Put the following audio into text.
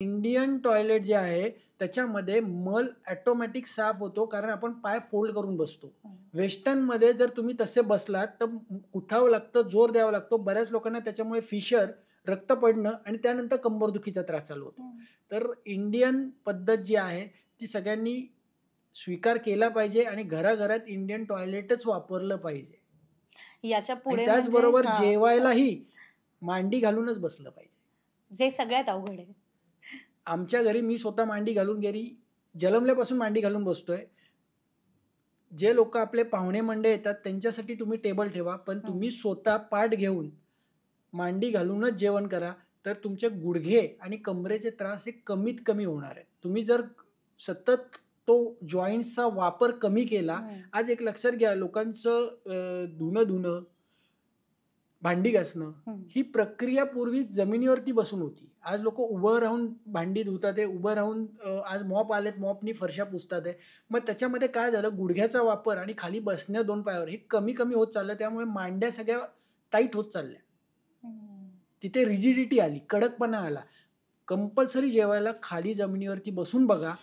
Indian toilet जे आहे त्याच्यामध्ये मल ऑटोमॅटिक साफ होतो, कारण आपण पाय फोल्ड करून बसतो. वेस्टर्नमध्ये जर तुम्ही तसे बसलात तर उठावं लागतं, जोर द्यावा लागतो. बऱ्याच लोकांना त्याच्यामुळे फिशर, रक्त पडणं आणि त्यानंतर कंबरदुखीचा त्रास चालू होतो. तर इंडियन पद्धत जी आहे ती सगळ्यांनी स्वीकार केला पाहिजे आणि घराघरात इंडियन टॉयलेटच वापरलं पाहिजे. याच्या आणि पुढे म्हणजे त्याचबरोबर हां, जेवायलाही मांडी घालूनच बसलं पाहिजे. जे सगळ्यात अवघड आहे. आमच्या घरी मी स्वतः मांडी घालून जन्मल्यापासून मांडी घालून बसतोय. जे लोकं आपले पाहुणे मंडळी येतात त्यांच्यासाठी तुम्ही टेबल ठेवा, पण हं. तुम्ही स्वतः पाठ घेऊन मांडी घालूनच जेवण करा. तर तुमचे गुडघे आणि कंबरेचे त्रास हे कमीत कमी होणार आहेत. तुम्ही जर सतत तो जॉइंट्सचा वापर कमी केला. हं. आज एक लक्षात घ्या, लोकांचं धुणं धुणं, भांडी घासणं, हं. ही प्रक्रिया पूर्वी जमिनीवरती बसून होती. आज लोकं उभं राहून भांडी धुतात आहे, उभं राहून आज मॉप आलेत, मॉपनी फरशा पुसतात आहे. मग त्याच्यामध्ये काय झालं, गुडघ्याचा वापर आणि खाली बसणं 2 पायावर हे कमी-कमी होत चाललं. त्यामुळे मांड्या सगळ्या टाईट होत चालल्या. हं. तिथे रिजिडिटी आली, कडकपणा आला. कंपल्सरी जेवायला खाली जमिनीवरती बसून बघा.